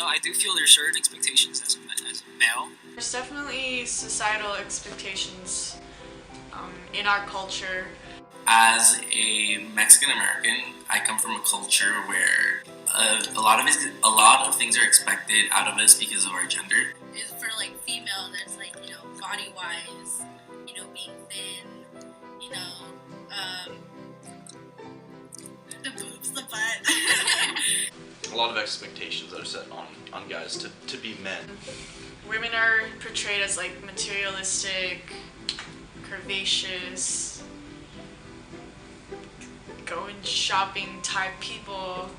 I do feel there's certain expectations as a male. There's definitely societal expectations in our culture. As a Mexican American, I come from a culture where a lot of things are expected out of us because of our gender. For like female, there's like, body wise, being thin, the boobs, the butt. A lot of expectations that are set on guys to be men. Women are portrayed as like materialistic, curvaceous, going shopping type people.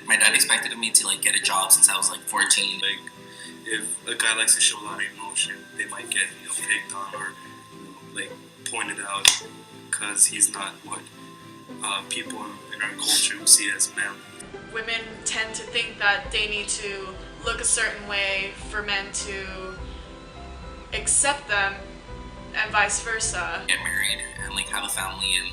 My dad expected me to get a job since I was 14. If a guy likes to show a lot of emotion, they might get picked on or pointed out because he's not what people in our culture will see as manly. Women tend to think that they need to look a certain way for men to accept them, and vice versa. Get married and have a family and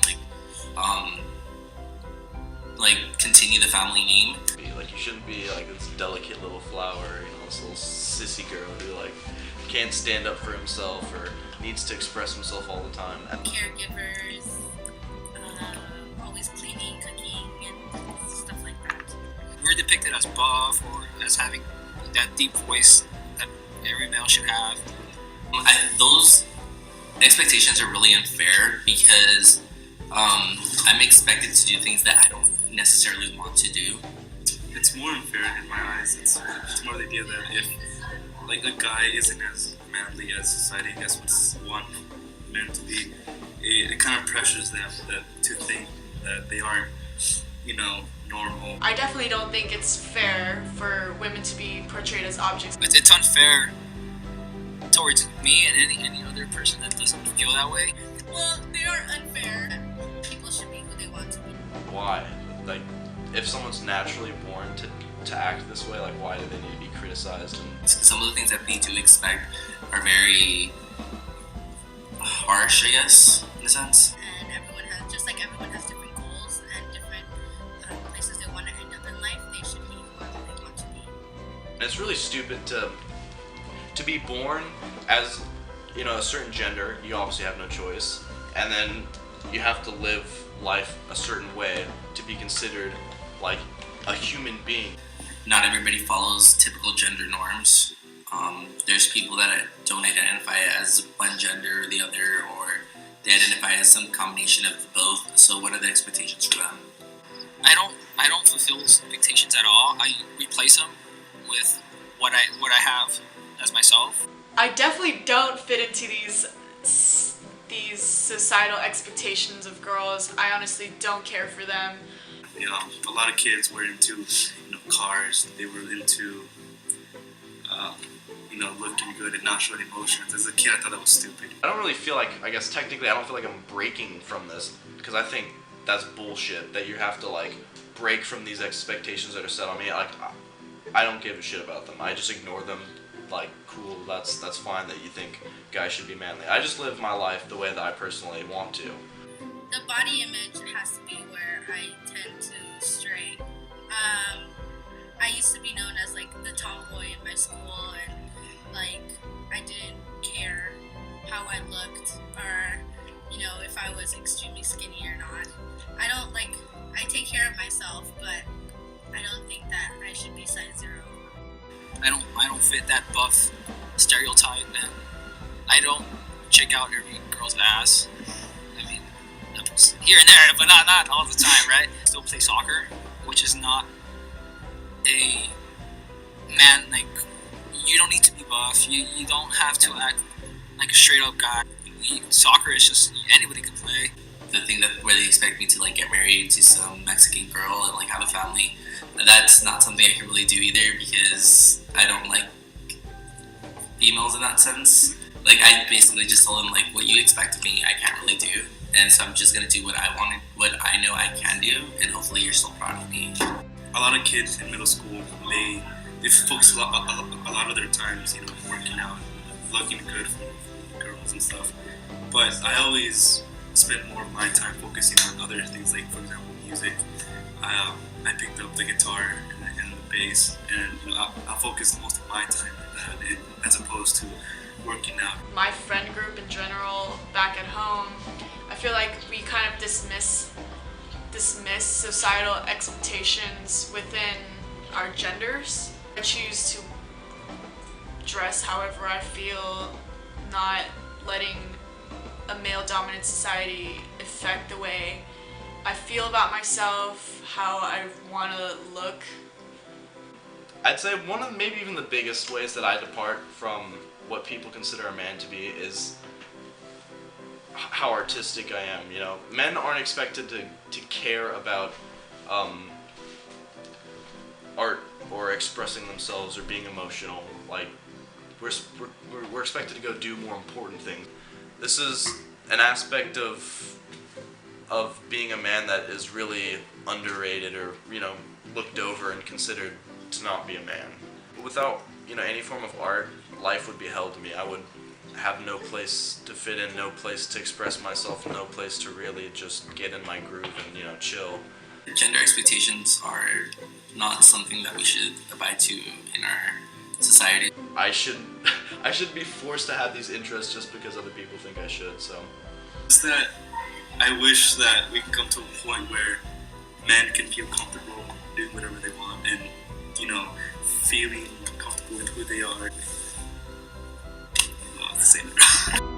continue the family name. You shouldn't be this delicate little flower, this little sissy girl who can't stand up for himself or needs to express himself all the time. Caregivers, always cleaning, cooking, and stuff like that. We're depicted as buff or as having that deep voice that every male should have. Those expectations are really unfair because I'm expected to do things that I don't necessarily want to do. It's more unfair in my eyes. It's more the idea that if a guy isn't as manly as society I guess would want men to be, it kind of pressures them to think that they aren't normal. I definitely don't think it's fair for women to be portrayed as objects. It's unfair towards me and any other person that doesn't feel that way. Well, they are unfair. People should be who they want to be. Why? If someone's naturally born to act this way, why do they need to be criticized? And some of the things that they do expect are very harsh, I guess, in a sense. And everyone has different goals and different places they want to end up in life. They should be whoever they want to be. And it's really stupid to be born as a certain gender. You obviously have no choice, and then you have to live life a certain way to be considered a human being. Not everybody follows typical gender norms. There's people that don't identify as one gender or the other, or they identify as some combination of both. So what are the expectations for them? I don't fulfill those expectations at all. I replace them with what I have as myself. I definitely don't fit into these societal expectations of girls. I honestly don't care for them. A lot of kids were into cars. They were into looking good and not showing emotions. As a kid, I thought that was stupid. I don't really feel technically I don't feel I'm breaking from this, because I think that's bullshit that you have to break from these expectations that are set on me. I don't give a shit about them. I just ignore them. Cool, that's fine that you think guys should be manly. I just live my life the way that I personally want to. The body image has to be where I tend to stray. I used to be known as the tomboy in my school, and I didn't care how I looked or if I was extremely skinny or not. I take care of myself, but I don't think that I should be size 0. I don't fit that buff stereotype, and I don't check out every girl's ass. I mean, here and there, but not all the time, right? Still play soccer, which is not a man. You don't need to be buff. You don't have to act like a straight up guy. Soccer is just anybody can play. The thing where they expect me to get married to some Mexican girl and have a family, that's not something I can really do either, because I don't like females in that sense. I basically just told them what you expect of me I can't really do, and so I'm just gonna do what I want, what I know I can do, and hopefully you're still proud of me. A lot of kids in middle school, they focus a lot of their times working out, looking good for girls and stuff, but I always spent more of my time focusing on other things, for example music. I picked up the guitar and base, and I'll focus most of my time on that, as opposed to working out. My friend group in general, back at home, I feel like we kind of dismiss societal expectations within our genders. I choose to dress however I feel, not letting a male-dominant society affect the way I feel about myself, how I want to look. I'd say one of maybe even the biggest ways that I depart from what people consider a man to be is how artistic I am. You know, men aren't expected to care about art or expressing themselves or being emotional. Like, we're expected to go do more important things. This is an aspect of being a man that is really underrated, or, you know, looked over and considered to not be a man. Without, you know, any form of art, life would be hell to me. I would have no place to fit in, no place to express myself, no place to really just get in my groove and, you know, chill. Gender expectations are not something that we should abide to in our society. I should be forced to have these interests just because other people think I should, so. It's that I wish that we can come to a point where men can feel comfortable doing whatever they want and, you know, feeling comfortable with who they are. I don't know how to say that.